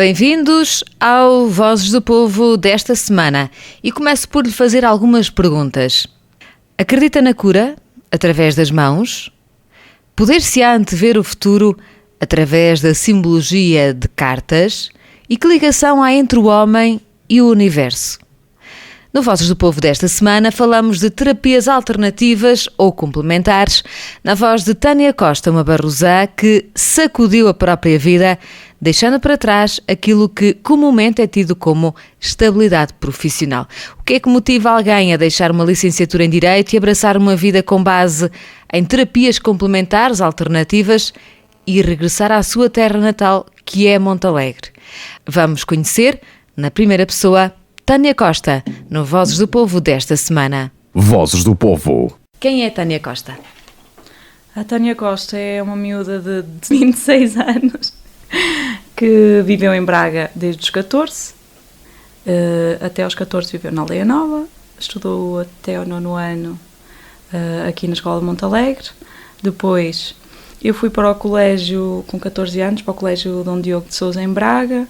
Bem-vindos ao Vozes do Povo desta semana e começo por lhe fazer algumas perguntas. Acredita na cura através das mãos? Poder-se-á antever o futuro através da simbologia de cartas? E que ligação há entre o homem e o universo? No Vozes do Povo desta semana falamos de terapias alternativas ou complementares na voz de Tânia Costa, uma barrosã que sacudiu a própria vida, deixando para trás aquilo que comumente é tido como estabilidade profissional. O que é que motiva alguém a deixar uma licenciatura em Direito e abraçar uma vida com base em terapias complementares alternativas e regressar à sua terra natal, que é Montalegre? Vamos conhecer, na primeira pessoa, Tânia Costa, no Vozes do Povo desta semana. Vozes do Povo. Quem é Tânia Costa? A Tânia Costa é uma miúda de 26 anos que viveu em Braga desde os 14. Até aos 14 viveu na Aldeia Nova, estudou até ao 9º ano aqui na Escola de Montalegre. Depois eu fui para o colégio com 14 anos, para o colégio Dom Diogo de Sousa em Braga.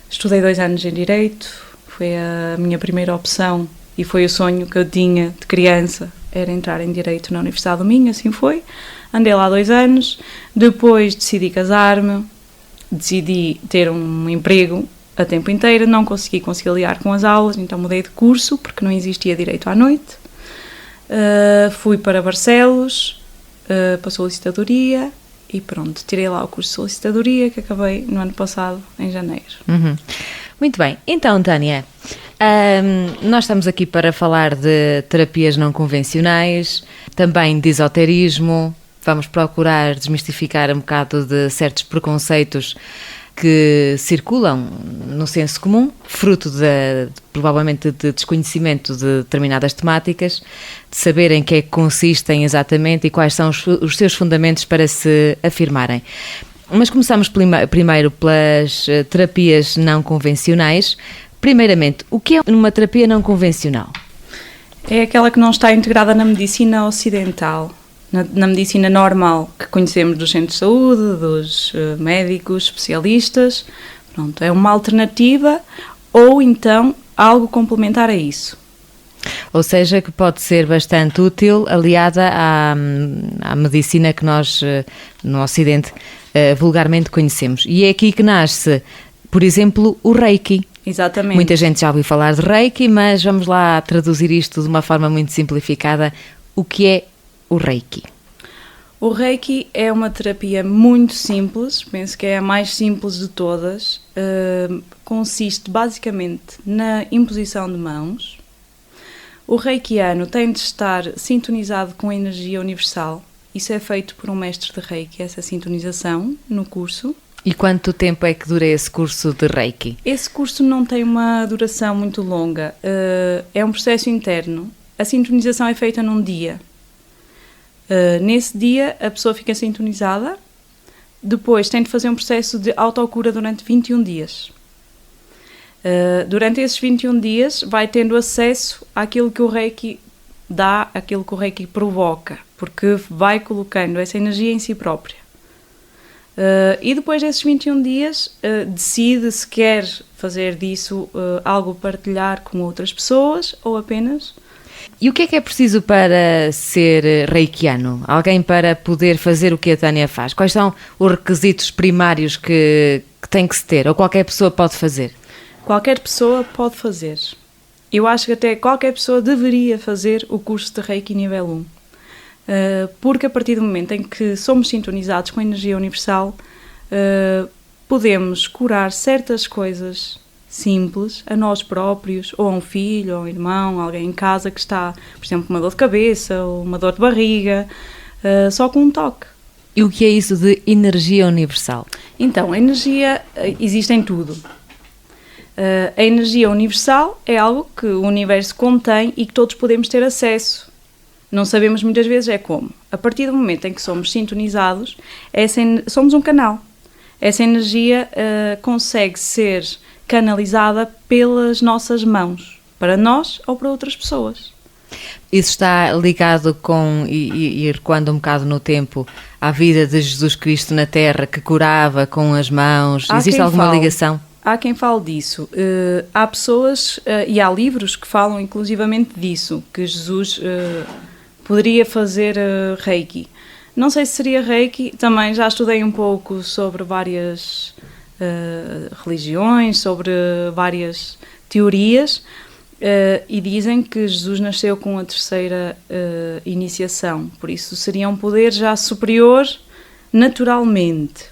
Estudei 2 anos em Direito. Foi a minha primeira opção e foi o sonho que eu tinha de criança, era entrar em Direito na Universidade do Minho, assim foi. Andei lá 2 anos, depois decidi casar-me, decidi ter um emprego a tempo inteiro, não consegui conciliar com as aulas, então mudei de curso, porque não existia Direito à noite. Fui para Barcelos, para a solicitadoria e pronto, tirei lá o curso de solicitadoria que acabei no ano passado, em janeiro. Muito bem, então Tânia, nós estamos aqui para falar de terapias não convencionais, também de esoterismo, vamos procurar desmistificar um bocado de certos preconceitos que circulam no senso comum, fruto provavelmente de desconhecimento de determinadas temáticas, de saber em que é que consistem exatamente e quais são os seus fundamentos para se afirmarem. Mas começamos primeiro pelas terapias não convencionais. Primeiramente, o que é uma terapia não convencional? É aquela que não está integrada na medicina ocidental, na medicina normal que conhecemos dos centros de saúde, dos médicos, especialistas. Pronto, é uma alternativa ou então algo complementar a isso. Ou seja, que pode ser bastante útil, aliada à medicina que nós, no Ocidente, vulgarmente conhecemos. E é aqui que nasce, por exemplo, o Reiki. Exatamente. Muita gente já ouviu falar de Reiki, mas vamos lá traduzir isto de uma forma muito simplificada. O que é o Reiki? O Reiki é uma terapia muito simples, penso que é a mais simples de todas. Consiste basicamente na imposição de mãos. O reikiano tem de estar sintonizado com a energia universal. Isso é feito por um mestre de Reiki, essa sintonização no curso. E quanto tempo é que dura esse curso de Reiki? Esse curso não tem uma duração muito longa, é um processo interno. A sintonização é feita num dia. Nesse dia a pessoa fica sintonizada, depois tem de fazer um processo de autocura durante 21 dias. Durante esses 21 dias vai tendo acesso àquilo que o Reiki dá, àquilo que o Reiki provoca, porque vai colocando essa energia em si própria. E depois desses 21 dias decide se quer fazer disso algo partilhar com outras pessoas ou apenas... E o que é preciso para ser reikiano? Alguém para poder fazer o que a Tânia faz? Quais são os requisitos primários que tem que se ter? Ou qualquer pessoa pode fazer? Qualquer pessoa pode fazer. Eu acho que até qualquer pessoa deveria fazer o curso de Reiki nível 1. Porque a partir do momento em que somos sintonizados com a energia universal, podemos curar certas coisas simples a nós próprios, ou a um filho, ou a um irmão, alguém em casa que está, por exemplo, com uma dor de cabeça, ou uma dor de barriga, só com um toque. E o que é isso de energia universal? Então, a energia existe em tudo. A energia universal é algo que o universo contém e que todos podemos ter acesso. Não sabemos muitas vezes como. A partir do momento em que somos sintonizados, somos um canal. Essa energia consegue ser canalizada pelas nossas mãos, para nós ou para outras pessoas. Isso está ligado com, e recuando um bocado no tempo, à vida de Jesus Cristo na Terra, que curava com as mãos. Existe alguma ligação? há quem fale disso. Há pessoas e há livros que falam inclusivamente disso, que Jesus poderia fazer Reiki. Não sei se seria Reiki, também já estudei um pouco sobre várias religiões, sobre várias teorias, e dizem que Jesus nasceu com a terceira iniciação, por isso seria um poder já superior naturalmente.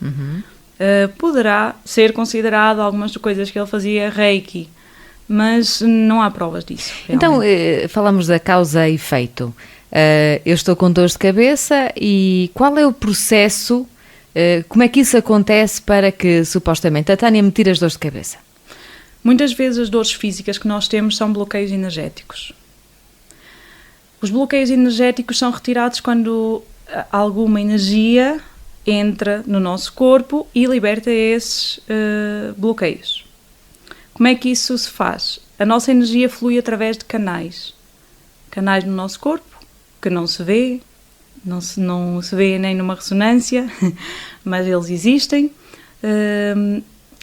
Poderá ser considerado algumas coisas que ele fazia Reiki, mas não há provas disso. Então, falamos da causa e efeito. Eu estou com dores de cabeça e qual é o processo, como é que isso acontece para que, supostamente, a Tânia me tire as dores de cabeça? Muitas vezes as dores físicas que nós temos são bloqueios energéticos. Os bloqueios energéticos são retirados quando alguma energia entra no nosso corpo e liberta esses bloqueios. Como é que isso se faz? A nossa energia flui através de canais. Canais no nosso corpo, que não se vê, não se vê nem numa ressonância, mas eles existem.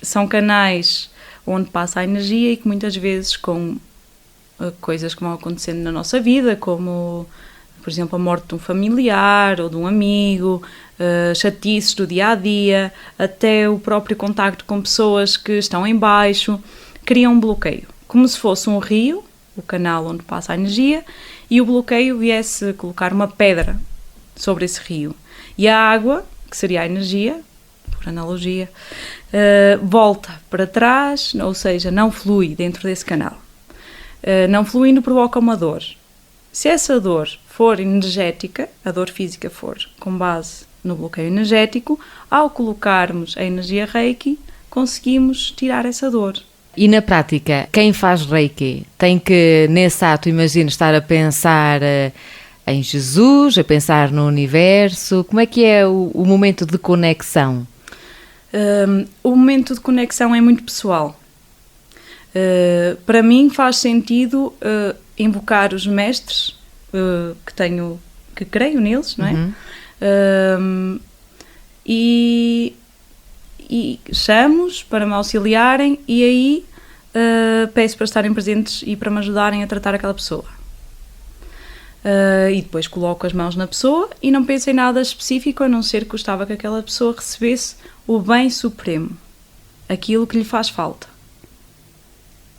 São canais onde passa a energia e que muitas vezes com coisas que vão acontecendo na nossa vida, como, por exemplo, a morte de um familiar ou de um amigo, chatices do dia-a-dia, até o próprio contacto com pessoas que estão em baixo, criam um bloqueio. Como se fosse um rio, o canal onde passa a energia, e o bloqueio viesse colocar uma pedra sobre esse rio. E a água, que seria a energia, por analogia, volta para trás, ou seja, não flui dentro desse canal. Não fluindo provoca uma dor. Se essa dor for energética, a dor física for com base no bloqueio energético, ao colocarmos a energia Reiki, conseguimos tirar essa dor. E na prática, quem faz Reiki tem que, nesse ato, imagino, estar a pensar em Jesus, a pensar no universo. Como é que é o momento de conexão? O momento de conexão é muito pessoal. Para mim faz sentido invocar os mestres que creio neles, não é? E chamo-os para me auxiliarem e aí peço para estarem presentes e para me ajudarem a tratar aquela pessoa. E depois coloco as mãos na pessoa e não penso em nada específico, a não ser que gostava que aquela pessoa recebesse o bem supremo, aquilo que lhe faz falta.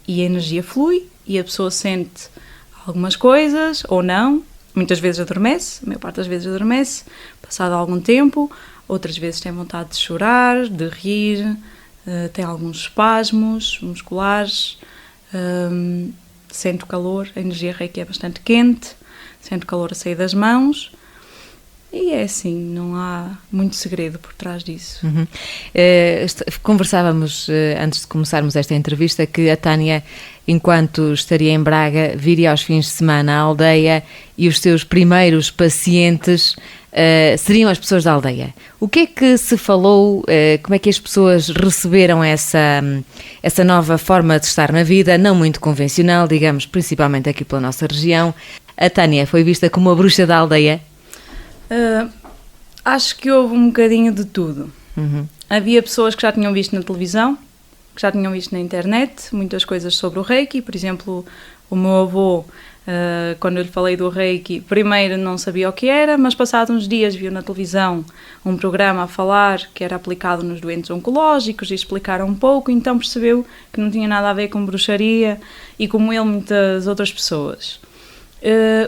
E a energia flui e a pessoa sente algumas coisas ou não. Muitas vezes adormece, a maior parte das vezes adormece, passado algum tempo. Outras vezes tem vontade de chorar, de rir, tem alguns espasmos musculares, sente o calor, a energia Reiki é bastante quente, sente o calor a sair das mãos. E é assim, não há muito segredo por trás disso. Conversávamos, antes de começarmos esta entrevista, que a Tânia, enquanto estaria em Braga, viria aos fins de semana à aldeia e os seus primeiros pacientes seriam as pessoas da aldeia. O que é que se falou, como é que as pessoas receberam essa nova forma de estar na vida, não muito convencional, digamos, principalmente aqui pela nossa região? A Tânia foi vista como a bruxa da aldeia? Acho que houve um bocadinho de tudo. Havia pessoas que já tinham visto na televisão, que já tinham visto na internet, muitas coisas sobre o Reiki. Por exemplo, o meu avô, quando eu lhe falei do Reiki, primeiro não sabia o que era, mas passados uns dias viu na televisão um programa a falar que era aplicado nos doentes oncológicos e explicaram um pouco, então percebeu que não tinha nada a ver com bruxaria e, como ele, muitas outras pessoas.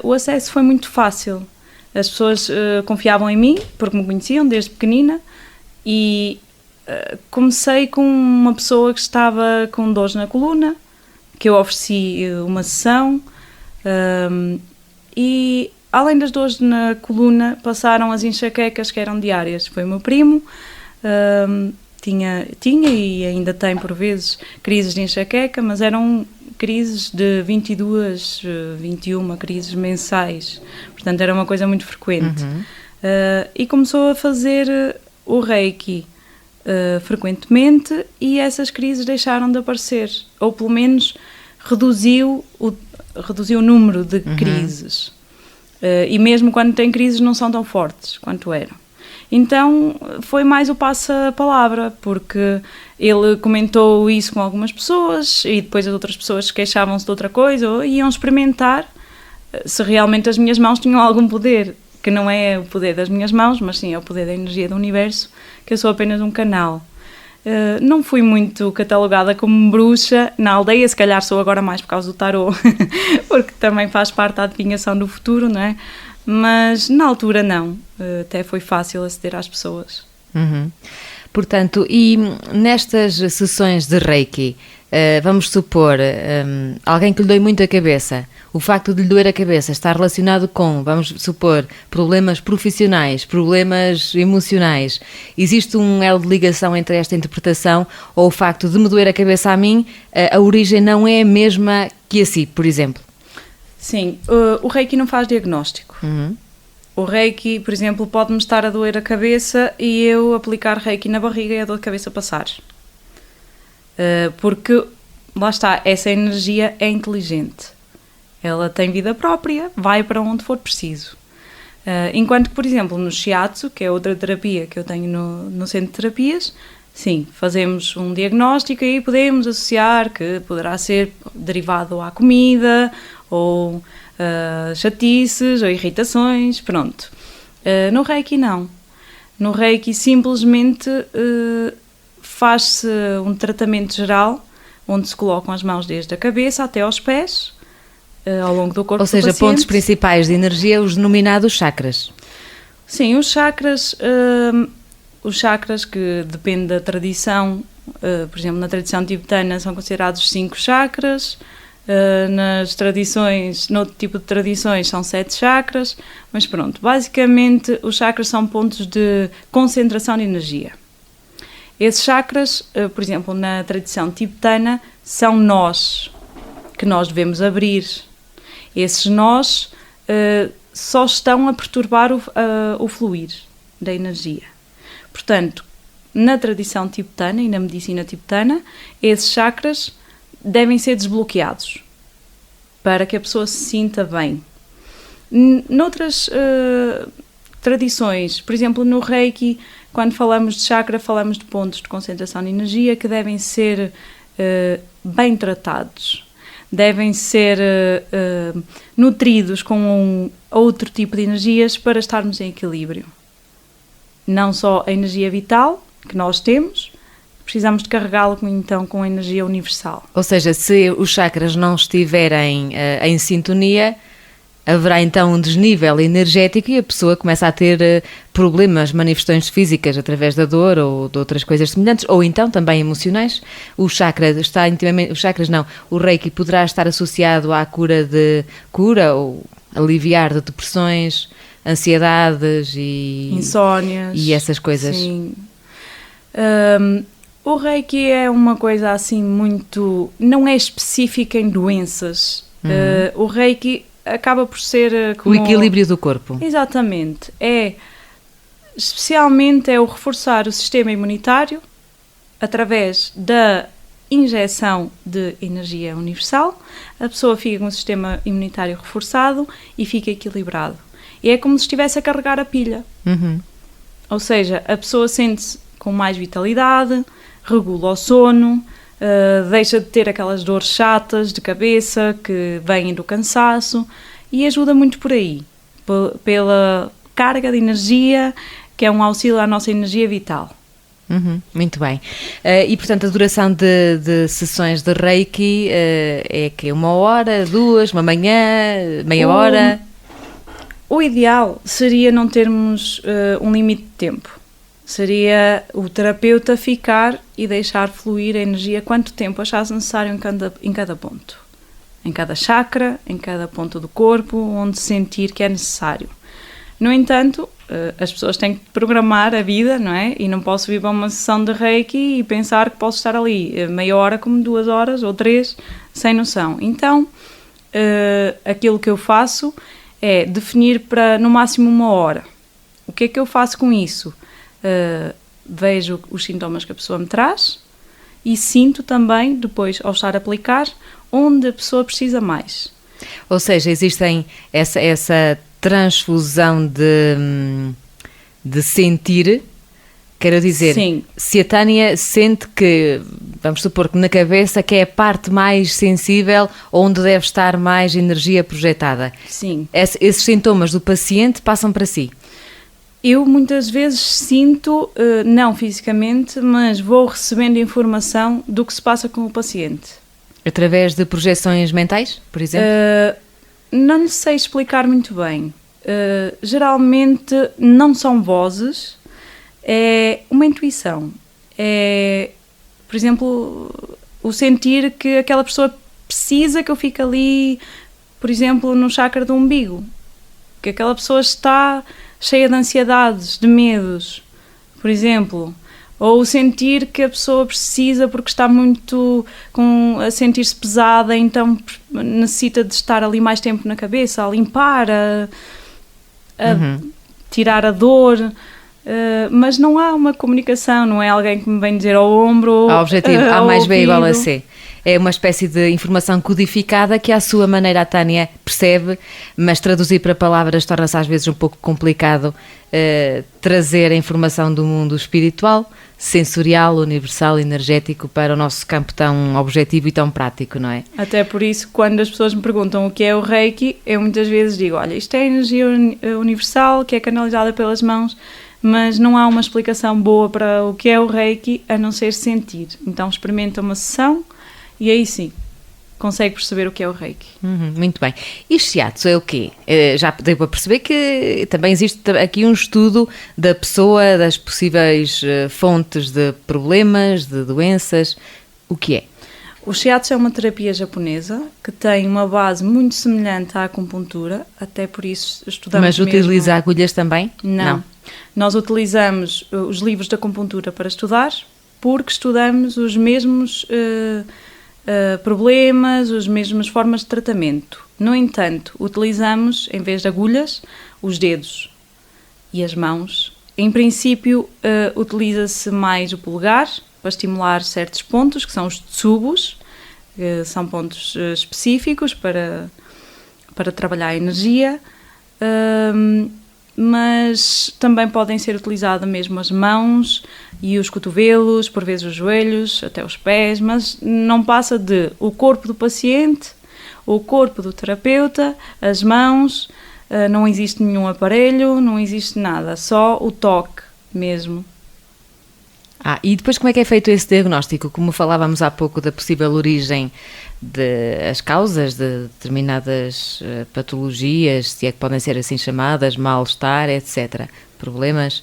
O acesso foi muito fácil. As pessoas confiavam em mim, porque me conheciam desde pequenina, e comecei com uma pessoa que estava com dores na coluna, que eu ofereci uma sessão, e além das dores na coluna, passaram as enxaquecas que eram diárias. Foi o meu primo, tinha e ainda tem por vezes crises de enxaqueca, mas eram crises de 22, 21 crises mensais, portanto era uma coisa muito frequente. E começou a fazer o Reiki frequentemente e essas crises deixaram de aparecer, ou pelo menos reduziu o número de crises. E mesmo quando tem crises não são tão fortes quanto eram. Então foi mais o passa-palavra, porque ele comentou isso com algumas pessoas e depois as outras pessoas queixavam-se de outra coisa ou iam experimentar se realmente as minhas mãos tinham algum poder, que não é o poder das minhas mãos, mas sim é o poder da energia do universo, que eu sou apenas um canal. Não fui muito catalogada como bruxa na aldeia, se calhar sou agora mais por causa do tarô, porque também faz parte da adivinhação do futuro, não é? Mas na altura não, até foi fácil aceder às pessoas. Uhum. Portanto, e nestas sessões de Reiki, vamos supor, alguém que lhe dói muito a cabeça, o facto de lhe doer a cabeça está relacionado com, vamos supor, problemas profissionais, problemas emocionais. Existe um elo de ligação entre esta interpretação ou o facto de me doer a cabeça a mim, a origem não é a mesma que a si, por exemplo? Sim, o Reiki não faz diagnóstico. Uhum. O Reiki, por exemplo, pode-me estar a doer a cabeça e eu aplicar Reiki na barriga e a dor de cabeça passar. Porque, lá está, essa energia é inteligente. Ela tem vida própria, vai para onde for preciso. Enquanto que, por exemplo, no Shiatsu, que é outra terapia que eu tenho no centro de terapias, sim, fazemos um diagnóstico e podemos associar que poderá ser derivado à comida ou chatices ou irritações, pronto. No Reiki não. No Reiki simplesmente faz-se um tratamento geral onde se colocam as mãos desde a cabeça até aos pés, ao longo do corpo do paciente. Ou seja, pontos principais de energia, os denominados chakras. Sim, os chakras que depende da tradição, por exemplo, na tradição tibetana são considerados 5 chakras, nas tradições, noutro tipo de tradições são 7 chakras, mas pronto, basicamente os chakras são pontos de concentração de energia. Esses chakras, por exemplo, na tradição tibetana, são nós, que nós devemos abrir. Esses nós só estão a perturbar o fluir da energia. Portanto, na tradição tibetana e na medicina tibetana, esses chakras devem ser desbloqueados para que a pessoa se sinta bem. Noutras tradições, por exemplo, no Reiki, quando falamos de chakra, falamos de pontos de concentração de energia que devem ser bem tratados, devem ser nutridos com outro tipo de energias para estarmos em equilíbrio. Não só a energia vital que nós temos, precisamos de carregá-la então com a energia universal. Ou seja, se os chakras não estiverem em sintonia, haverá então um desnível energético e a pessoa começa a ter problemas, manifestações físicas através da dor ou de outras coisas semelhantes, ou então também emocionais. O Reiki poderá estar associado à cura ou aliviar de depressões, ansiedades e insónias e essas coisas. Sim. O Reiki é uma coisa assim muito, não é específica em doenças. O Reiki acaba por ser como o equilíbrio do corpo. Exatamente. Especialmente é o reforçar o sistema imunitário através da injeção de energia universal. A pessoa fica com o sistema imunitário reforçado e fica equilibrado. E é como se estivesse a carregar a pilha. Ou seja, a pessoa sente-se com mais vitalidade, regula o sono, deixa de ter aquelas dores chatas de cabeça que vêm do cansaço e ajuda muito por aí, pela carga de energia, que é um auxílio à nossa energia vital. Muito bem. E, portanto, a duração de sessões de Reiki é que 1 hora, 2, uma manhã, meia hora? O ideal seria não termos um limite de tempo. Seria o terapeuta ficar e deixar fluir a energia quanto tempo achasse necessário em cada ponto. Em cada chakra, em cada ponto do corpo, onde sentir que é necessário. No entanto, as pessoas têm que programar a vida, não é? E não posso vir para uma sessão de Reiki e pensar que posso estar ali meia hora como 2 horas ou 3, sem noção. Então, aquilo que eu faço é definir para no máximo 1 hora. O que é que eu faço com isso? Vejo os sintomas que a pessoa me traz e sinto também, depois, ao estar a aplicar, onde a pessoa precisa mais. Ou seja, existem essa transfusão de sentir. Quero dizer, Sim. se a Tânia sente que, vamos supor que na cabeça que é a parte mais sensível, onde deve estar mais energia projetada. Sim. Esses sintomas do paciente passam para si. Eu muitas vezes sinto, não fisicamente, mas vou recebendo informação do que se passa com o paciente. Através de projeções mentais, por exemplo? Não sei explicar muito bem. Geralmente não são vozes, é uma intuição. É, por exemplo, o sentir que aquela pessoa precisa que eu fique ali, por exemplo, no chakra do umbigo. Que aquela pessoa está cheia de ansiedades, de medos, por exemplo. Ou sentir que a pessoa precisa porque está muito a sentir-se pesada, então necessita de estar ali mais tempo na cabeça, a limpar, a tirar a dor. Mas não há uma comunicação, não é alguém que me vem dizer ao ombro. Ao objetivo, A ao mais B igual a ouvido. C. É uma espécie de informação codificada que à sua maneira a Tânia percebe, mas traduzir para palavras torna-se às vezes um pouco complicado, trazer a informação do mundo espiritual, sensorial, universal, energético para o nosso campo tão objetivo e tão prático, não é? Até por isso, quando as pessoas me perguntam o que é o Reiki, eu muitas vezes digo, olha, isto é energia universal que é canalizada pelas mãos, mas não há uma explicação boa para o que é o Reiki a não ser sentir. Então experimenta uma sessão e aí sim consegue perceber o que é o Reiki. Muito bem. E shiatsu é o quê? Já deu para perceber que também existe aqui um estudo da pessoa, das possíveis fontes de problemas, de doenças. O que é? O shiatsu é uma terapia japonesa que tem uma base muito semelhante à acupuntura, até por isso estudamos Mas utiliza agulhas também? Não. Nós utilizamos os livros da acupuntura para estudar, porque estudamos os mesmos problemas, as mesmas formas de tratamento. No entanto, utilizamos, em vez de agulhas, os dedos e as mãos. Em princípio, utiliza-se mais o polegar para estimular certos pontos, que são os tsubos, que são pontos específicos para trabalhar a energia, mas também podem ser utilizadas mesmo as mãos e os cotovelos, por vezes os joelhos, até os pés, mas não passa de o corpo do paciente, o corpo do terapeuta, as mãos, não existe nenhum aparelho, não existe nada, só o toque mesmo. E depois como é que é feito esse diagnóstico? Como falávamos há pouco da possível origem das causas de determinadas patologias, se é que podem ser assim chamadas, mal-estar, etc. Problemas?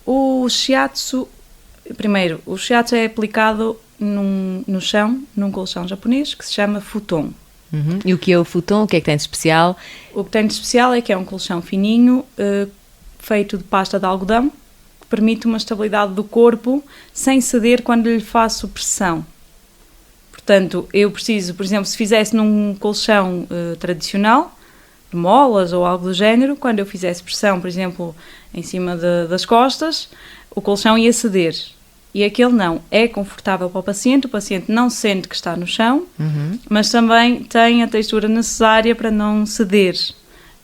O shiatsu, primeiro, o shiatsu é aplicado no chão, num colchão japonês que se chama futon. E o que é o futon? O que é que tem de especial? O que tem de especial é que é um colchão fininho, feito de pasta de algodão, que permite uma estabilidade do corpo sem ceder quando lhe faço pressão. Portanto, eu preciso, por exemplo, se fizesse num colchão tradicional, de molas ou algo do género, quando eu fizesse pressão, por exemplo, em cima das costas, o colchão ia ceder. E aquele não, é confortável para o paciente não sente que está no chão, mas também tem a textura necessária para não ceder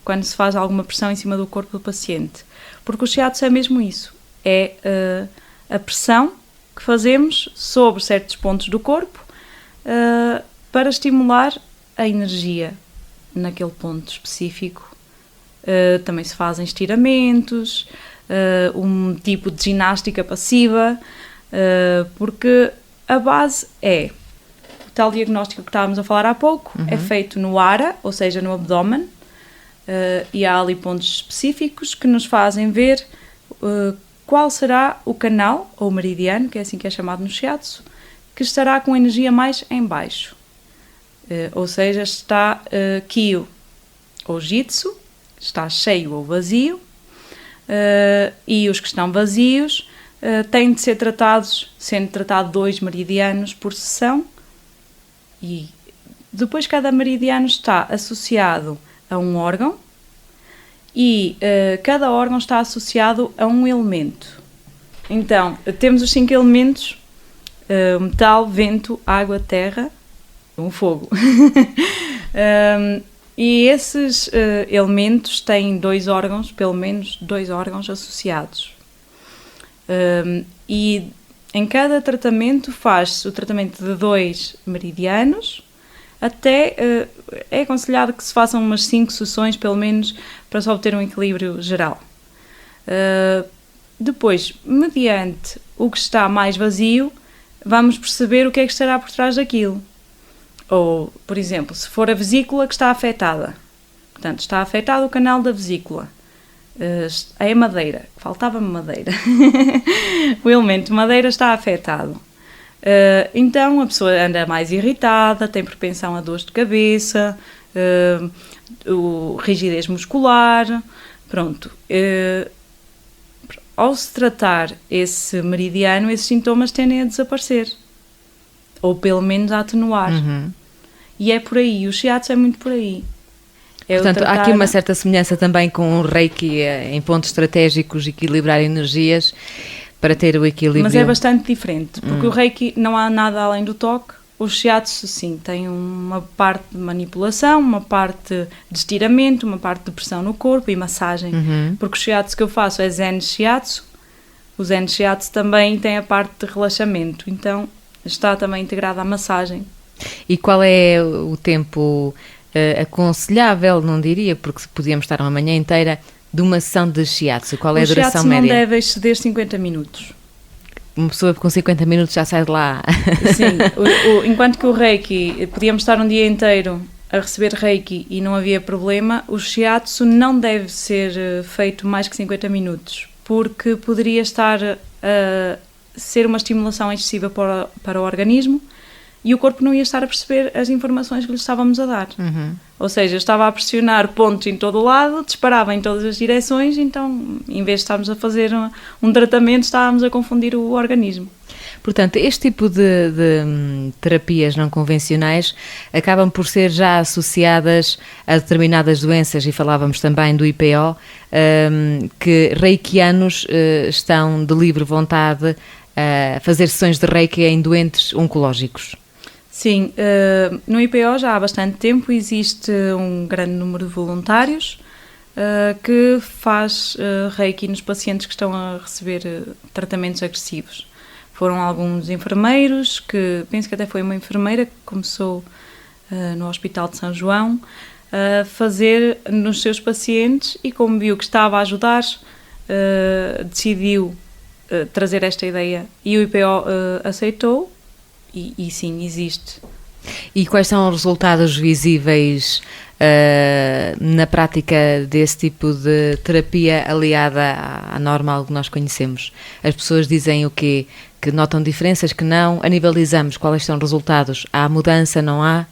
quando se faz alguma pressão em cima do corpo do paciente. Porque o shiatsu é mesmo isso, é a pressão que fazemos sobre certos pontos do corpo para estimular a energia naquele ponto específico. Também se fazem estiramentos, um tipo de ginástica passiva, porque a base é o tal diagnóstico que estávamos a falar há pouco, é feito no hara, ou seja, no abdômen, e há ali pontos específicos que nos fazem ver qual será o canal, ou meridiano, que é assim que é chamado no shiatsu, que estará com energia mais em baixo. Ou seja, está kyo ou jitsu, está cheio ou vazio, e os que estão vazios têm de ser tratados, sendo tratado 2 meridianos por sessão, e depois cada meridiano está associado a um órgão, e cada órgão está associado a um elemento. Então, temos os 5 elementos, metal, vento, água, terra, fogo. E esses elementos têm pelo menos dois órgãos associados. E em cada tratamento faz-se o tratamento de 2 meridianos, até é aconselhado que se façam umas 5 sessões, pelo menos, para se obter um equilíbrio geral. Depois, mediante o que está mais vazio, vamos perceber o que é que estará por trás daquilo. Ou, por exemplo, se for a vesícula que está afetada, portanto, está afetado o canal da vesícula, é madeira, faltava-me madeira, o elemento madeira está afetado, então a pessoa anda mais irritada, tem propensão a dores de cabeça, rigidez muscular, pronto. Ao se tratar esse meridiano, esses sintomas tendem a desaparecer, ou pelo menos a atenuar. E é por aí, o shiatsu é muito por aí. Portanto, há aqui uma certa semelhança também com o Reiki em pontos estratégicos, equilibrar energias para ter o equilíbrio. Mas é bastante diferente, porque o Reiki não há nada além do toque. O shiatsu, sim, tem uma parte de manipulação, uma parte de estiramento, uma parte de pressão no corpo e massagem. Porque o shiatsu que eu faço é Zen Shiatsu. O Zen Shiatsu também tem a parte de relaxamento, então está também integrada à massagem. E qual é o tempo aconselhável, não diria, porque podíamos estar uma manhã inteira, de uma sessão de shiatsu? Qual é a duração média? O shiatsu não deve exceder 50 minutos. Uma pessoa com 50 minutos já sai de lá. Sim, enquanto que o Reiki, podíamos estar um dia inteiro a receber Reiki e não havia problema, o shiatsu não deve ser feito mais que 50 minutos, porque poderia estar a ser uma estimulação excessiva para o organismo e o corpo não ia estar a perceber as informações que lhe estávamos a dar. Ou seja, estava a pressionar pontos em todo o lado, disparava em todas as direções, então, em vez de estarmos a fazer um tratamento, estávamos a confundir o organismo. Portanto, este tipo de terapias não convencionais acabam por ser já associadas a determinadas doenças, e falávamos também do IPO, que reikianos estão de livre vontade a fazer sessões de reiki em doentes oncológicos. Sim, no IPO já há bastante tempo existe um grande número de voluntários que faz reiki nos pacientes que estão a receber tratamentos agressivos. Foram alguns enfermeiros, penso que até foi uma enfermeira que começou no Hospital de São João a fazer nos seus pacientes e, como viu que estava a ajudar, decidiu trazer esta ideia e o IPO aceitou. E sim, existe. E quais são os resultados visíveis na prática desse tipo de terapia aliada à normal que nós conhecemos? As pessoas dizem o quê? Que notam diferenças, que não? A nível de exames, quais são os resultados? Há mudança, não há?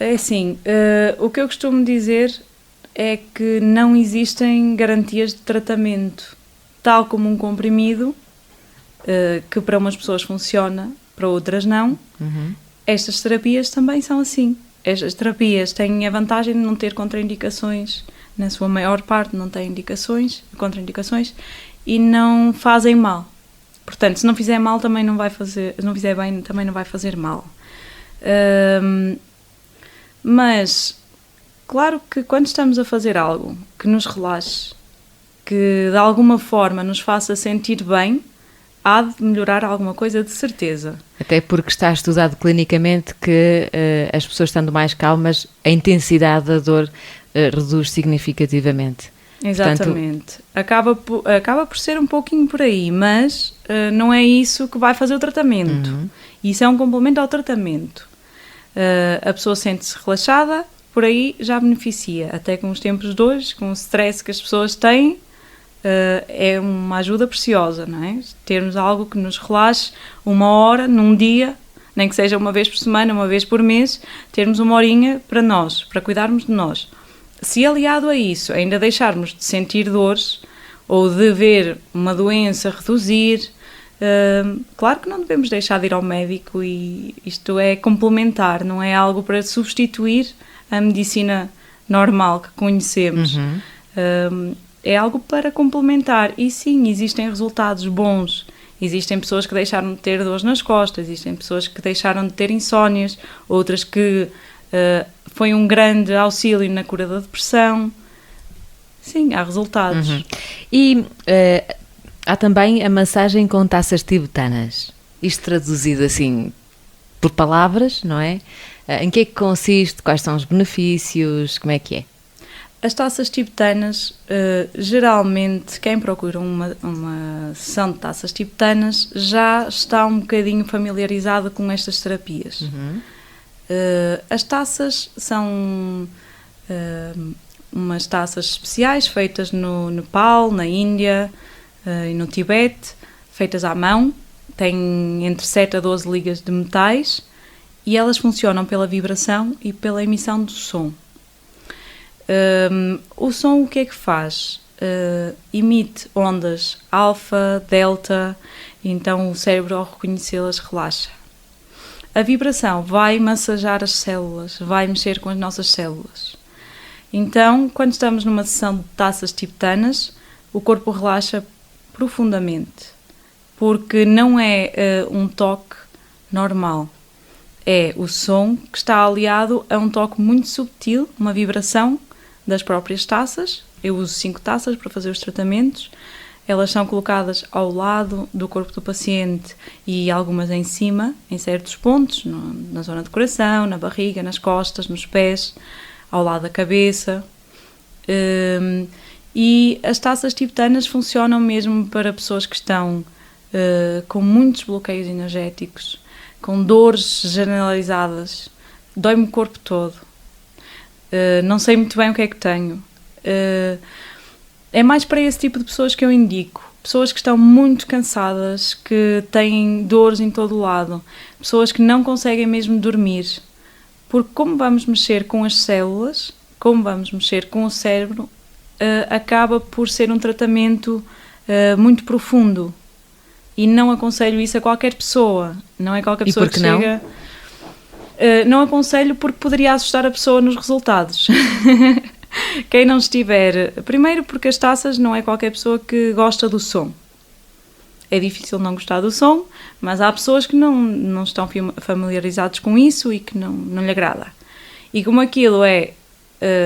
É assim, o que eu costumo dizer é que não existem garantias de tratamento, tal como um comprimido, que para umas pessoas funciona, para outras não. Estas terapias também são assim. Estas terapias têm a vantagem de não ter contraindicações, na sua maior parte não têm contraindicações e não fazem mal. Portanto, se não fizer mal também não vai fazer, se não fizer bem também não vai fazer mal. Mas claro que quando estamos a fazer algo que nos relaxe, que de alguma forma nos faça sentir bem, há de melhorar alguma coisa de certeza. Até porque está estudado clinicamente que as pessoas estando mais calmas, a intensidade da dor reduz significativamente. Exatamente. Portanto, acaba por ser um pouquinho por aí, mas não é isso que vai fazer o tratamento. Isso é um complemento ao tratamento. A pessoa sente-se relaxada, por aí já beneficia. Até com os tempos de hoje, com o stress que as pessoas têm, é uma ajuda preciosa, não é? Termos algo que nos relaxe 1 hora num dia, nem que seja uma vez por semana, uma vez por mês, termos 1 horinha para nós, para cuidarmos de nós. Se aliado a isso ainda deixarmos de sentir dores ou de ver uma doença reduzir, claro que não devemos deixar de ir ao médico, e isto é complementar, não é algo para substituir a medicina normal que conhecemos. É algo para complementar, e sim, existem resultados bons. Existem pessoas que deixaram de ter dores nas costas, existem pessoas que deixaram de ter insónias, outras que Foi um grande auxílio na cura da depressão. Sim, há resultados. E há também a massagem com taças tibetanas. Isto traduzido assim por palavras, não é? Em que é que consiste? Quais são os benefícios? Como é que é? As taças tibetanas, geralmente, quem procura uma sessão de taças tibetanas já está um bocadinho familiarizado com estas terapias. As taças são umas taças especiais feitas no Nepal, na Índia e no Tibete, feitas à mão, têm entre 7 a 12 ligas de metais e elas funcionam pela vibração e pela emissão do som. O som o que é que faz? Emite ondas alfa, delta, e então o cérebro ao reconhecê-las relaxa. A vibração vai massajar as células, vai mexer com as nossas células. Então, quando estamos numa sessão de taças tibetanas, o corpo relaxa profundamente, porque não é um toque normal. É o som que está aliado a um toque muito subtil, uma vibração das próprias taças. Eu uso 5 taças para fazer os tratamentos. Elas são colocadas ao lado do corpo do paciente e algumas em cima, em certos pontos, na zona do coração, na barriga, nas costas, nos pés, ao lado da cabeça. E as taças tibetanas funcionam mesmo para pessoas que estão com muitos bloqueios energéticos, com dores generalizadas, dói-me o corpo todo, não sei muito bem o que é que tenho. É mais para esse tipo de pessoas que eu indico. Pessoas que estão muito cansadas, que têm dores em todo o lado, pessoas que não conseguem mesmo dormir, porque como vamos mexer com as células, como vamos mexer com o cérebro, acaba por ser um tratamento muito profundo. E não aconselho isso a qualquer pessoa. Não é qualquer pessoa que chega... Não aconselho porque poderia assustar a pessoa nos resultados. Quem não estiver... Primeiro porque as taças não é qualquer pessoa que gosta do som. É difícil não gostar do som, mas há pessoas que não estão familiarizados com isso e que não lhe agrada. E como aquilo é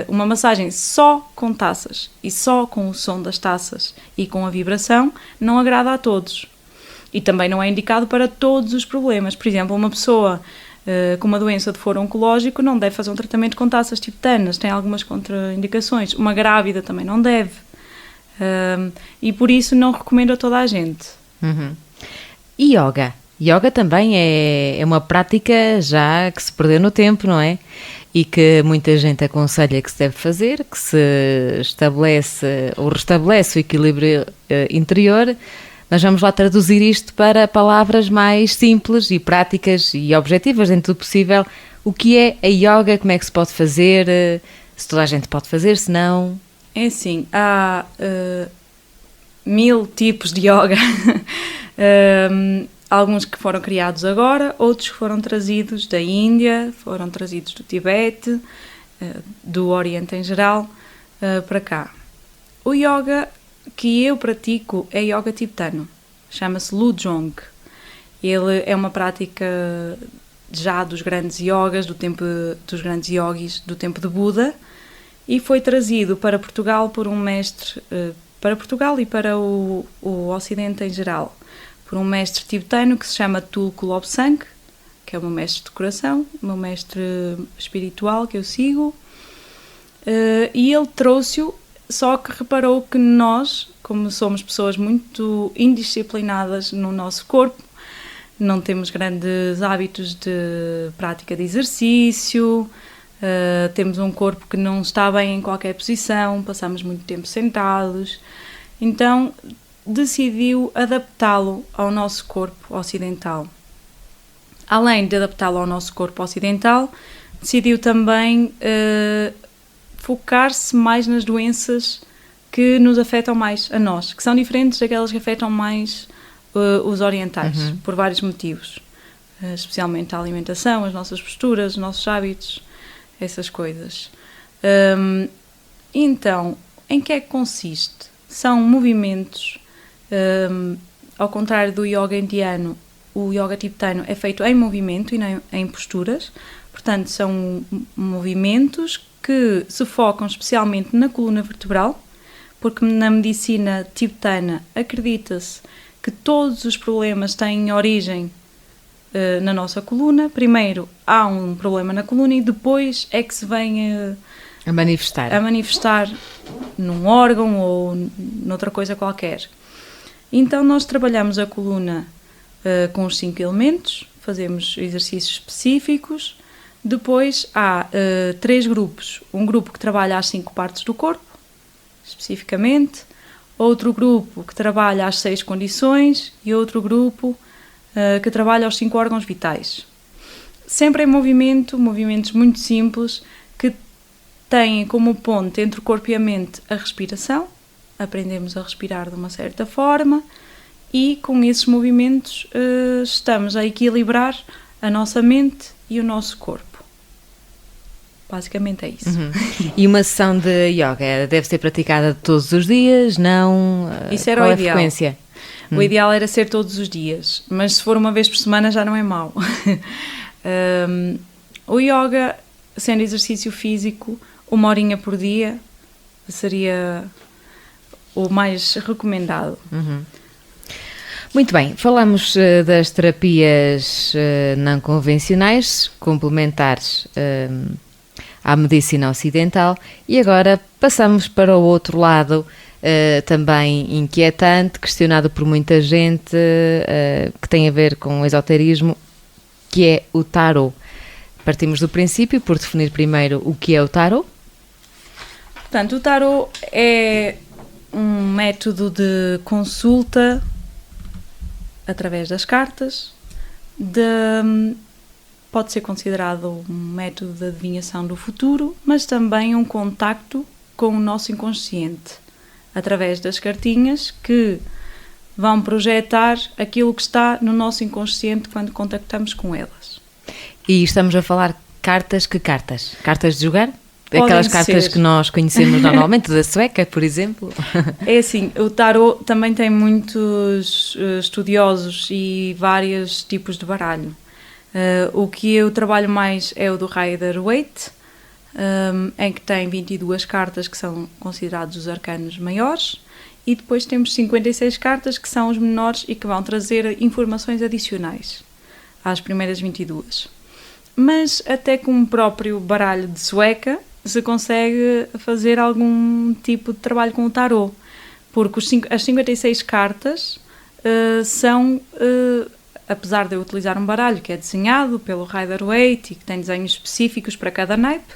uma massagem só com taças e só com o som das taças e com a vibração, não agrada a todos. E também não é indicado para todos os problemas. Por exemplo, uma pessoa com uma doença de foro oncológico não deve fazer um tratamento com taças tibetanas, tem algumas contraindicações. Uma grávida também não deve. E por isso não recomendo a toda a gente. E yoga? Yoga também é uma prática já que se perdeu no tempo, não é? E que muita gente aconselha que se deve fazer, que se estabelece ou restabelece o equilíbrio interior. Mas vamos lá traduzir isto para palavras mais simples e práticas e objetivas dentro do possível. O que é a yoga? Como é que se pode fazer? Se toda a gente pode fazer, se não... É assim, há 1000 tipos de yoga. Alguns que foram criados agora, outros que foram trazidos da Índia, foram trazidos do Tibete, do Oriente em geral, para cá. O yoga que eu pratico é yoga tibetano, chama-se Lujong. Ele é uma prática já dos grandes yogas, dos grandes yogis do tempo de Buda, e foi trazido para Portugal por um mestre, para Portugal e para o Ocidente em geral, por um mestre tibetano que se chama Tulku Lobsang, que é o meu mestre de coração, o meu mestre espiritual que eu sigo, e ele trouxe-o. Só que reparou que nós, como somos pessoas muito indisciplinadas no nosso corpo, não temos grandes hábitos de prática de exercício, temos um corpo que não está bem em qualquer posição, passamos muito tempo sentados, então decidiu adaptá-lo ao nosso corpo ocidental. Além de adaptá-lo ao nosso corpo ocidental, decidiu também focar-se mais nas doenças que nos afetam mais a nós, que são diferentes daquelas que afetam mais os orientais, por vários motivos, especialmente a alimentação, as nossas posturas, os nossos hábitos, essas coisas. Então, em que é que consiste? São movimentos, ao contrário do yoga indiano, o yoga tibetano é feito em movimento e não em posturas. portanto são movimentos que se focam especialmente na coluna vertebral, porque na medicina tibetana acredita-se que todos os problemas têm origem na nossa coluna. Primeiro há um problema na coluna e depois é que se vem a manifestar num órgão ou noutra coisa qualquer. Então nós trabalhamos a coluna com os 5 elementos, fazemos exercícios específicos. Depois há 3 grupos. Um grupo que trabalha as 5 partes do corpo, especificamente. Outro grupo que trabalha as 6 condições e outro grupo que trabalha os 5 órgãos vitais. Sempre em movimento, movimentos muito simples que têm como ponto entre o corpo e a mente a respiração. Aprendemos a respirar de uma certa forma e com esses movimentos estamos a equilibrar a nossa mente e o nosso corpo. Basicamente é isso. Uhum. E uma sessão de yoga deve ser praticada todos os dias? Não? Isso era qual o é ideal. A frequência? O ideal era ser todos os dias, mas se for uma vez por semana já não é mau. O yoga, sendo exercício físico, 1 horinha por dia seria o mais recomendado. Uhum. Muito bem, falamos das terapias não convencionais, complementares à medicina ocidental, e agora passamos para o outro lado, também inquietante, questionado por muita gente, que tem a ver com o esoterismo, que é o tarot. Partimos do princípio por definir primeiro o que é o tarot. Portanto, o tarot é um método de consulta através das cartas, pode ser considerado um método de adivinhação do futuro, mas também um contacto com o nosso inconsciente, através das cartinhas que vão projetar aquilo que está no nosso inconsciente quando contactamos com elas. E estamos a falar cartas, que cartas? Cartas de jogar? Podem Aquelas cartas ser. que nós conhecemos normalmente, da sueca, por exemplo? É assim, o tarot também tem muitos estudiosos e vários tipos de baralho. O que eu trabalho mais é o do Rider-Waite, em que tem 22 cartas que são considerados os arcanos maiores, e depois temos 56 cartas que são os menores e que vão trazer informações adicionais às primeiras 22. Mas até com o próprio baralho de sueca se consegue fazer algum tipo de trabalho com o tarot, porque as 56 cartas são, apesar de eu utilizar um baralho que é desenhado pelo Rider-Waite e que tem desenhos específicos para cada naipe,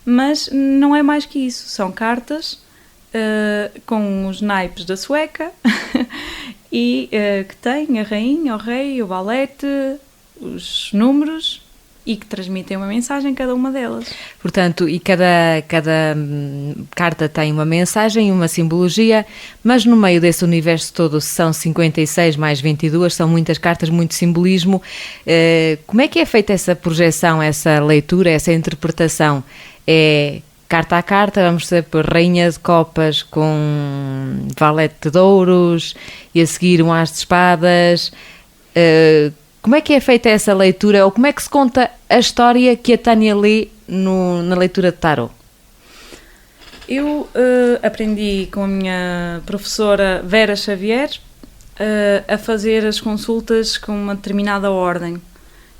mas não é mais que isso, são cartas com os naipes da sueca e que tem a rainha, o rei, o valete, os números, e que transmitem uma mensagem cada uma delas. Portanto, e cada carta tem uma mensagem, uma simbologia, mas no meio desse universo todo, se são 56 mais 22, são muitas cartas, muito simbolismo. Como é que é feita essa projeção, essa leitura, essa interpretação? É carta a carta, vamos dizer, por rainha de copas com valete de ouros e a seguir um as de espadas. Como é que é feita essa leitura, ou como é que se conta a história que a Tânia lê na leitura de tarot? Eu aprendi com a minha professora Vera Xavier a fazer as consultas com uma determinada ordem.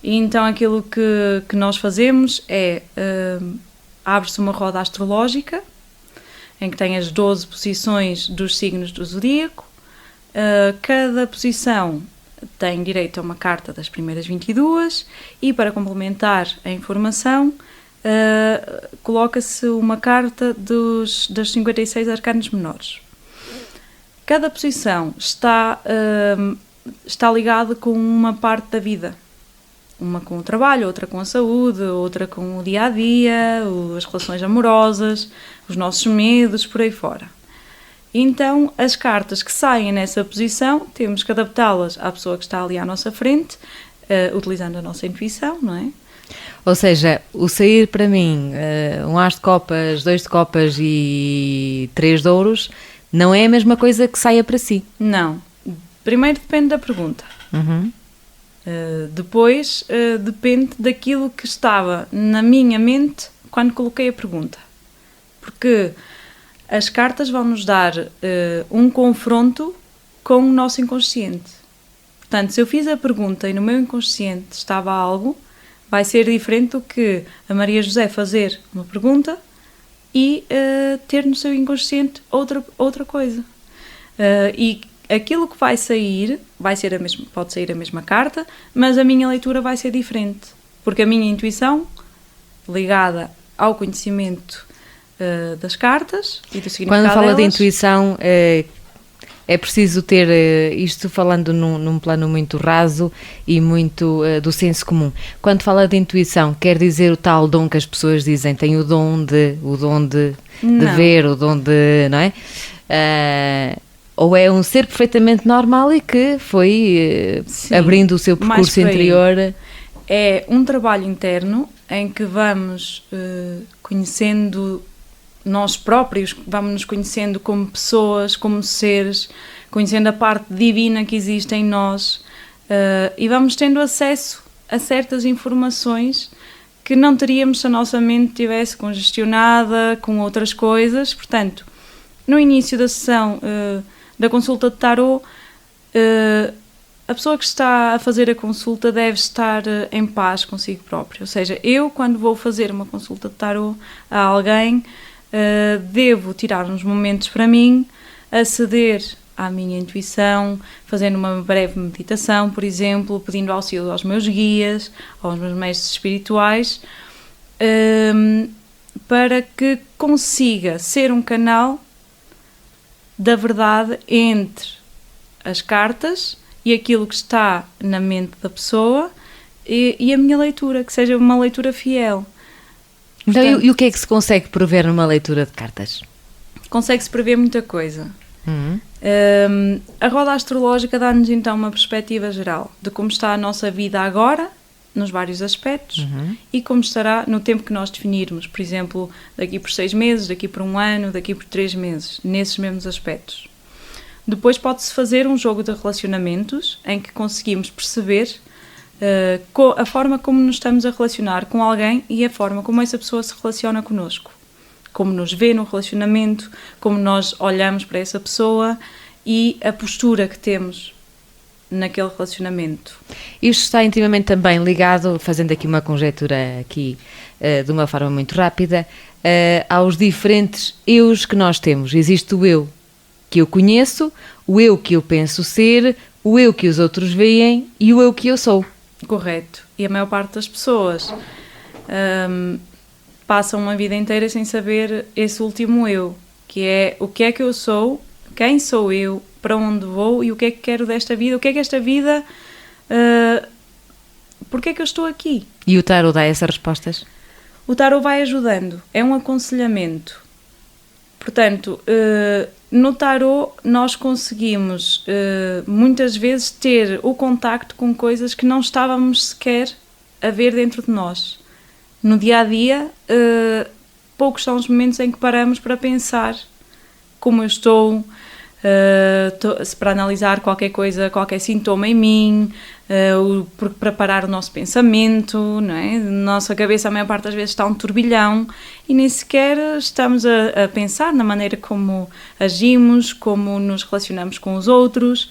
E então aquilo que nós fazemos é, abre-se uma roda astrológica, em que tem as 12 posições dos signos do zodíaco. Cada posição tem direito a uma carta das primeiras 22 e, para complementar a informação, coloca-se uma carta das 56 arcanos menores. Cada posição está ligada com uma parte da vida. Uma com o trabalho, outra com a saúde, outra com o dia-a-dia, as relações amorosas, os nossos medos, por aí fora. Então, as cartas que saem nessa posição, temos que adaptá-las à pessoa que está ali à nossa frente, utilizando a nossa intuição, não é? Ou seja, o sair para mim, um as de copas, 2 de copas e 3 de ouros, não é a mesma coisa que saia para si? Não. Primeiro depende da pergunta. Uhum. Depois, depende daquilo que estava na minha mente quando coloquei a pergunta. Porque as cartas vão nos dar um confronto com o nosso inconsciente. Portanto, se eu fiz a pergunta e no meu inconsciente estava algo, vai ser diferente do que a Maria José fazer uma pergunta e ter no seu inconsciente outra coisa. E aquilo que vai sair, pode sair a mesma carta, mas a minha leitura vai ser diferente. Porque a minha intuição, ligada ao conhecimento das cartas e do significado Quando fala de delas, intuição, é preciso ter isto falando num plano muito raso e muito do senso comum. Quando fala de intuição, quer dizer o tal dom que as pessoas dizem, tem o dom de ver, o dom de, não é? Ou é um ser perfeitamente normal e que foi abrindo o seu percurso interior? É um trabalho interno em que vamos conhecendo nós próprios, vamos nos conhecendo como pessoas, como seres, conhecendo a parte divina que existe em nós e vamos tendo acesso a certas informações que não teríamos se a nossa mente estivesse congestionada com outras coisas. Portanto, no início da sessão da consulta de tarot, a pessoa que está a fazer a consulta deve estar em paz consigo própria. Ou seja, eu, quando vou fazer uma consulta de tarot a alguém, devo tirar uns momentos para mim, aceder à minha intuição, fazendo uma breve meditação, por exemplo, pedindo auxílio aos meus guias, aos meus mestres espirituais, para que consiga ser um canal da verdade entre as cartas e aquilo que está na mente da pessoa e a minha leitura, que seja uma leitura fiel. Então, e o que é que se consegue prever numa leitura de cartas? Consegue-se prever muita coisa. A roda astrológica dá-nos então uma perspectiva geral de como está a nossa vida agora, nos vários aspectos, e como estará no tempo que nós definirmos, por exemplo, daqui por 6 meses, daqui por 1 ano, daqui por 3 meses, nesses mesmos aspectos. Depois pode-se fazer um jogo de relacionamentos em que conseguimos perceber a forma como nos estamos a relacionar com alguém e a forma como essa pessoa se relaciona connosco. Como nos vê no relacionamento, como nós olhamos para essa pessoa e a postura que temos naquele relacionamento. Isto está intimamente também ligado, fazendo aqui uma conjectura aqui de uma forma muito rápida, aos diferentes eus que nós temos. Existe o eu que eu conheço, o eu que eu penso ser, o eu que os outros veem e o eu que eu sou. Correto. E a maior parte das pessoas passam uma vida inteira sem saber esse último eu, que é o que é que eu sou, quem sou eu, para onde vou e o que é que quero desta vida, o que é que esta vida, porque é que eu estou aqui? E o tarot dá essas respostas? O tarot vai ajudando, é um aconselhamento. Portanto, no tarot nós conseguimos muitas vezes ter o contacto com coisas que não estávamos sequer a ver dentro de nós. No dia-a-dia, poucos são os momentos em que paramos para pensar como eu estou, para analisar qualquer coisa, qualquer sintoma em mim, para parar o nosso pensamento, não é? Nossa cabeça, a maior parte das vezes, está um turbilhão e nem sequer estamos a pensar na maneira como agimos, como nos relacionamos com os outros.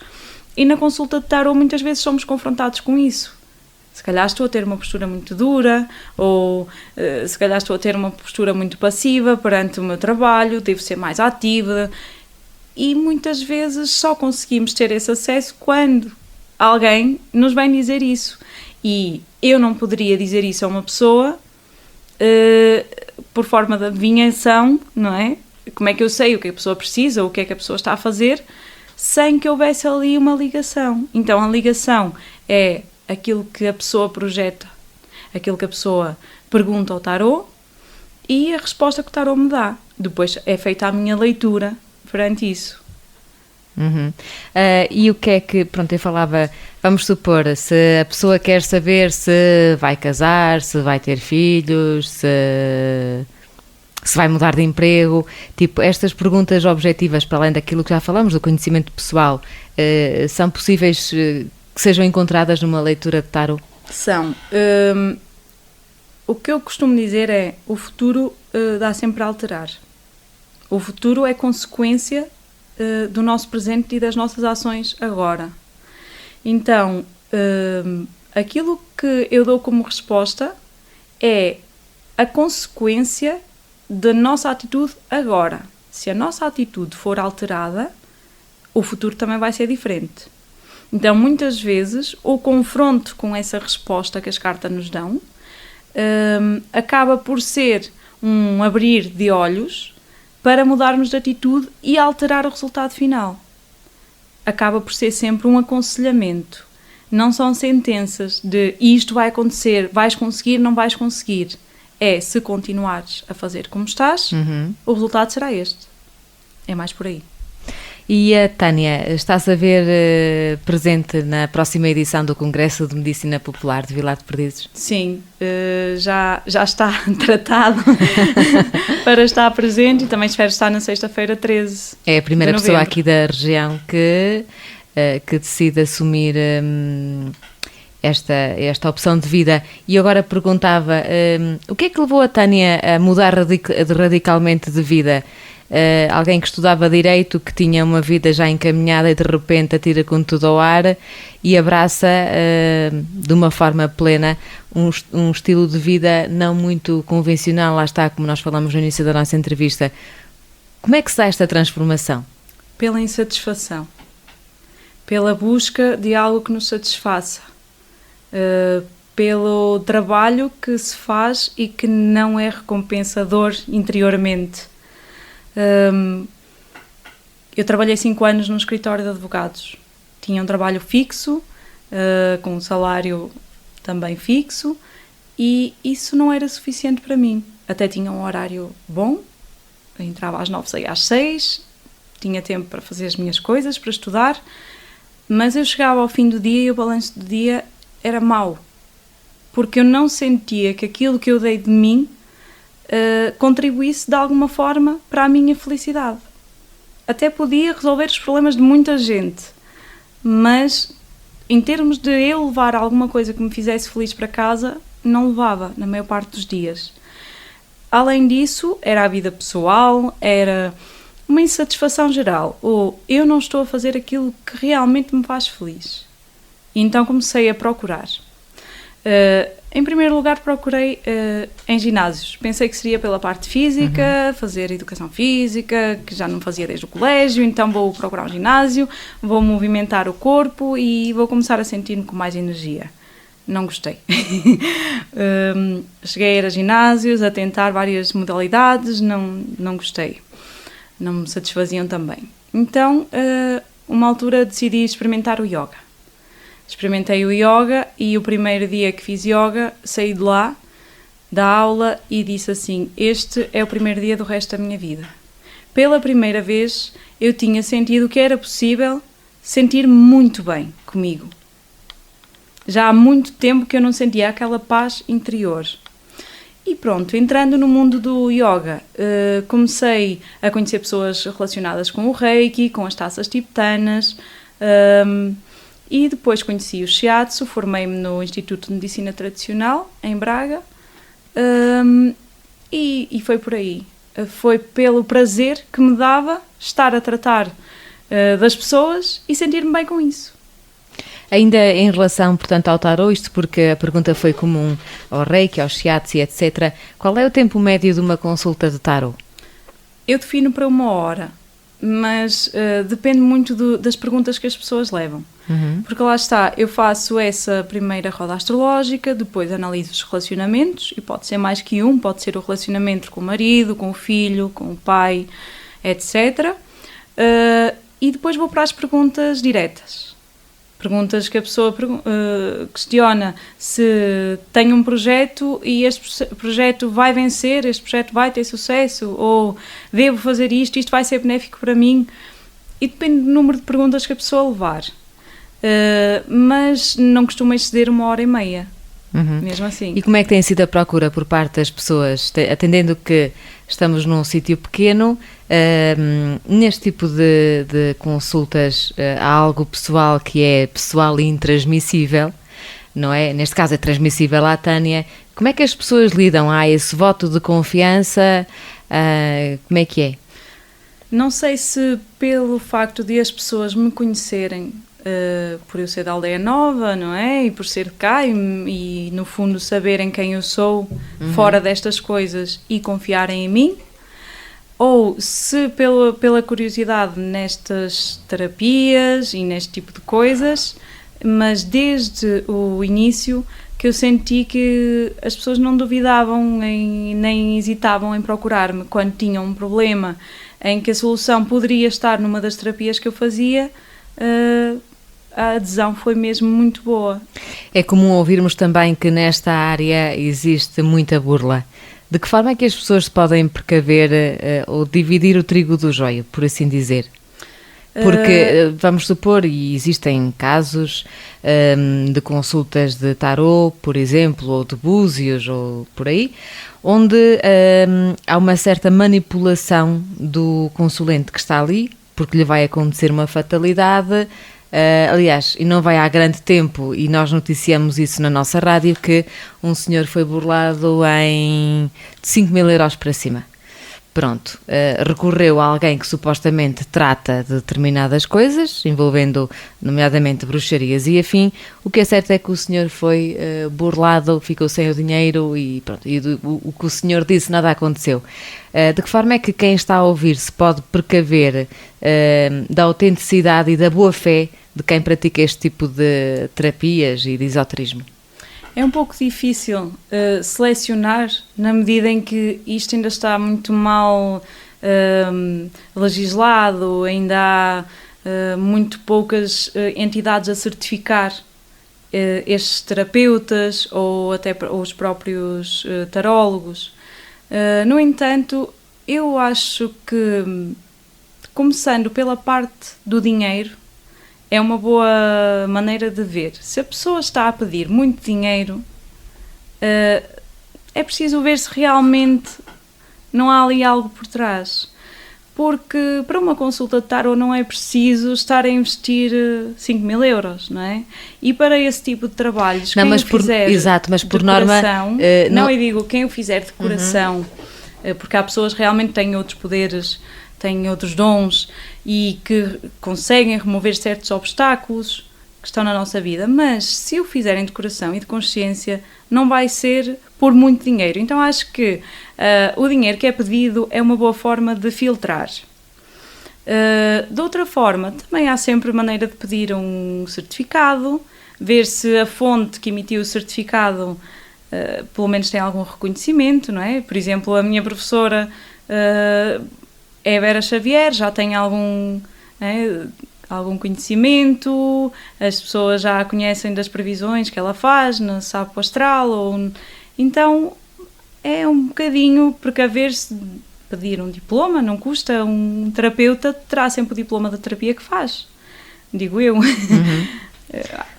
E na consulta de tarot muitas vezes somos confrontados com isso. Se calhar estou a ter uma postura muito dura, ou se calhar estou a ter uma postura muito passiva perante o meu trabalho, devo ser mais ativa. E muitas vezes só conseguimos ter esse acesso quando alguém nos vem dizer isso. E eu não poderia dizer isso a uma pessoa por forma de adivinhação, não é? Como é que eu sei o que a pessoa precisa, ou o que é que a pessoa está a fazer, sem que houvesse ali uma ligação. Então a ligação é aquilo que a pessoa projeta, aquilo que a pessoa pergunta ao tarot e a resposta que o tarot me dá. Depois é feita a minha leitura perante isso. E o que é que, pronto, eu falava, vamos supor, se a pessoa quer saber se vai casar, se vai ter filhos, se vai mudar de emprego, tipo, estas perguntas objetivas, para além daquilo que já falamos, do conhecimento pessoal, são possíveis que sejam encontradas numa leitura de tarot? São. O que eu costumo dizer é: o futuro dá sempre a alterar. O futuro é consequência do nosso presente e das nossas ações agora. Então, aquilo que eu dou como resposta é a consequência da nossa atitude agora. Se a nossa atitude for alterada, o futuro também vai ser diferente. Então, muitas vezes, o confronto com essa resposta que as cartas nos dão acaba por ser um abrir de olhos para mudarmos de atitude e alterar o resultado final. Acaba por ser sempre um aconselhamento. Não são sentenças de isto vai acontecer, vais conseguir, não vais conseguir. É, se continuares a fazer como estás, o resultado será este. É mais por aí. E a Tânia, estás a ver presente na próxima edição do Congresso de Medicina Popular de Vilar de Perdizes? Sim, já está tratado para estar presente e também espero estar na sexta-feira 13. É a primeira pessoa aqui da região que decide assumir esta opção de vida. E agora perguntava, o que é que levou a Tânia a mudar radicalmente de vida? Alguém que estudava Direito, que tinha uma vida já encaminhada e de repente atira com tudo ao ar e abraça de uma forma plena um estilo de vida não muito convencional, lá está, como nós falamos no início da nossa entrevista. Como é que se dá esta transformação? Pela insatisfação, pela busca de algo que nos satisfaça, pelo trabalho que se faz e que não é recompensador interiormente. Eu trabalhei 5 anos num escritório de advogados. Tinha um trabalho fixo, com um salário também fixo, e isso não era suficiente para mim. Até tinha um horário bom, entrava às 9, saía às 6, tinha tempo para fazer as minhas coisas, para estudar, mas eu chegava ao fim do dia e o balanço do dia era mau, porque eu não sentia que aquilo que eu dei de mim contribuísse de alguma forma para a minha felicidade. Até podia resolver os problemas de muita gente, mas em termos de eu levar alguma coisa que me fizesse feliz para casa, não levava na maior parte dos dias. Além disso, era a vida pessoal, era uma insatisfação geral, ou eu não estou a fazer aquilo que realmente me faz feliz. E então comecei a procurar. Em primeiro lugar, procurei em ginásios. Pensei que seria pela parte física, fazer educação física, que já não fazia desde o colégio, então vou procurar um ginásio, vou movimentar o corpo e vou começar a sentir-me com mais energia. Não gostei. Cheguei a ir a ginásios, a tentar várias modalidades, não gostei. Não me satisfaziam também. Então, uma altura decidi experimentar o yoga. Experimentei o yoga e o primeiro dia que fiz yoga, saí de lá, da aula, e disse assim: este é o primeiro dia do resto da minha vida. Pela primeira vez eu tinha sentido que era possível sentir-me muito bem comigo. Já há muito tempo que eu não sentia aquela paz interior. E pronto, entrando no mundo do yoga, comecei a conhecer pessoas relacionadas com o Reiki, com as taças tibetanas, e depois conheci o Shiatsu, formei-me no Instituto de Medicina Tradicional, em Braga, e foi por aí. Foi pelo prazer que me dava estar a tratar das pessoas e sentir-me bem com isso. Ainda em relação, portanto, ao tarot, isto porque a pergunta foi comum ao Reiki, ao Shiatsu, etc. Qual é o tempo médio de uma consulta de tarot? Eu defino para 1 hora, mas depende muito das perguntas que as pessoas levam. Porque lá está, eu faço essa primeira roda astrológica, depois analiso os relacionamentos, e pode ser mais que um, pode ser o relacionamento com o marido, com o filho, com o pai, etc. E depois vou para as perguntas diretas. Perguntas que a pessoa questiona se tem um projeto e este projeto vai vencer, este projeto vai ter sucesso, ou devo fazer isto vai ser benéfico para mim. E depende do número de perguntas que a pessoa levar. Mas não costumo exceder 1 hora e meia. mesmo assim. E como é que tem sido a procura por parte das pessoas, atendendo que estamos num sítio pequeno, neste tipo de consultas há algo pessoal que é pessoal e intransmissível, não é? Neste caso é transmissível à Tânia. Como é que as pessoas lidam? Há esse voto de confiança? Como é que é? Não sei se pelo facto de as pessoas me conhecerem, por eu ser da Aldeia Nova, não é? E por ser de cá e no fundo saberem quem eu sou fora destas coisas e confiarem em mim, ou se pela curiosidade nestas terapias e neste tipo de coisas, mas desde o início que eu senti que as pessoas não duvidavam nem hesitavam em procurar-me quando tinham um problema em que a solução poderia estar numa das terapias que eu fazia. A adesão foi mesmo muito boa. É comum ouvirmos também que nesta área existe muita burla. De que forma é que as pessoas se podem precaver ou dividir o trigo do joio, por assim dizer? Porque, vamos supor, e existem casos de consultas de tarô, por exemplo, ou de búzios, ou por aí, onde há uma certa manipulação do consulente que está ali, porque lhe vai acontecer uma fatalidade. Aliás, e não vai há grande tempo, e nós noticiamos isso na nossa rádio, que um senhor foi burlado em 5.000 euros para cima. Pronto, recorreu a alguém que supostamente trata de determinadas coisas, envolvendo nomeadamente bruxarias e afim. O que é certo é que o senhor foi burlado, ficou sem o dinheiro e pronto, e o que o senhor disse nada aconteceu. De que forma é que quem está a ouvir se pode precaver da autenticidade e da boa-fé de quem pratica este tipo de terapias e de esoterismo? É um pouco difícil selecionar, na medida em que isto ainda está muito mal legislado, ainda há muito poucas entidades a certificar estes terapeutas ou até os próprios tarólogos. No entanto, eu acho que, começando pela parte do dinheiro, é uma boa maneira de ver. Se a pessoa está a pedir muito dinheiro, é preciso ver se realmente não há ali algo por trás. Porque para uma consulta de tarot não é preciso estar a investir 5.000 euros, não é? E para esse tipo de trabalhos, não, quem mas o fizer exato, mas por de norma, coração, eu digo quem o fizer de coração, porque há pessoas que realmente têm outros poderes, têm outros dons e que conseguem remover certos obstáculos que estão na nossa vida, mas se o fizerem de coração e de consciência, não vai ser por muito dinheiro. Então acho que o dinheiro que é pedido é uma boa forma de filtrar. De outra forma, também há sempre maneira de pedir um certificado, ver se a fonte que emitiu o certificado pelo menos tem algum reconhecimento, não é? Por exemplo, a minha professora é Vera Xavier, já tem algum conhecimento, as pessoas já a conhecem das previsões que ela faz no Sapo Astral, então é um bocadinho precaver-se, pedir um diploma, não custa, um terapeuta terá sempre o diploma da terapia que faz, digo eu.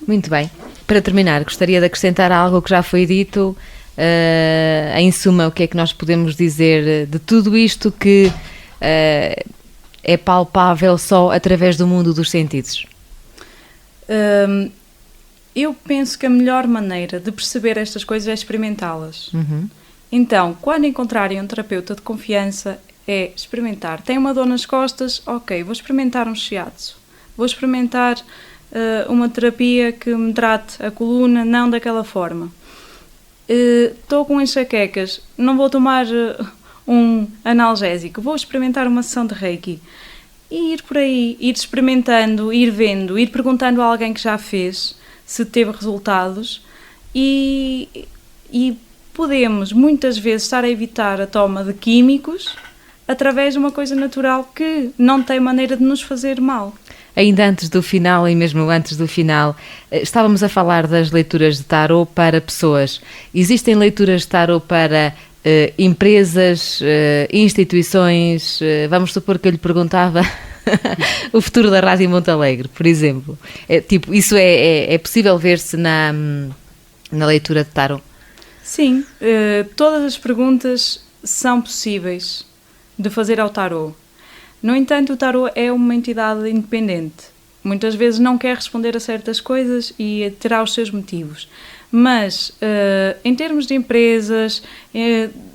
Muito bem. Para terminar, gostaria de acrescentar algo que já foi dito. Em suma, o que é que nós podemos dizer de tudo isto que é palpável só através do mundo dos sentidos? Eu penso que a melhor maneira de perceber estas coisas é experimentá-las. Então, quando encontrarem um terapeuta de confiança, é experimentar. Tem uma dor nas costas? Ok, vou experimentar um shiatsu. Vou experimentar uma terapia que me trate a coluna, não daquela forma. Estou com enxaquecas, não vou tomar um analgésico, vou experimentar uma sessão de Reiki. E ir por aí, ir experimentando, ir vendo, ir perguntando a alguém que já fez se teve resultados e podemos muitas vezes estar a evitar a toma de químicos através de uma coisa natural que não tem maneira de nos fazer mal. Ainda antes do final e mesmo antes do final, estávamos a falar das leituras de tarot para pessoas. Existem leituras de tarot para empresas, instituições? Vamos supor que eu lhe perguntava o futuro da Rádio Montalegre, por exemplo. Isso é possível ver-se na leitura de tarot? Sim, todas as perguntas são possíveis de fazer ao tarot. No entanto, o tarot é uma entidade independente. Muitas vezes não quer responder a certas coisas e terá os seus motivos. Mas, em termos de empresas,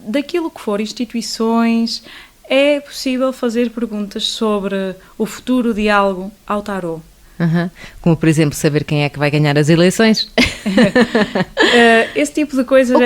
daquilo que for, instituições, é possível fazer perguntas sobre o futuro de algo ao tarot. Como, por exemplo, saber quem é que vai ganhar as eleições? Esse tipo de coisas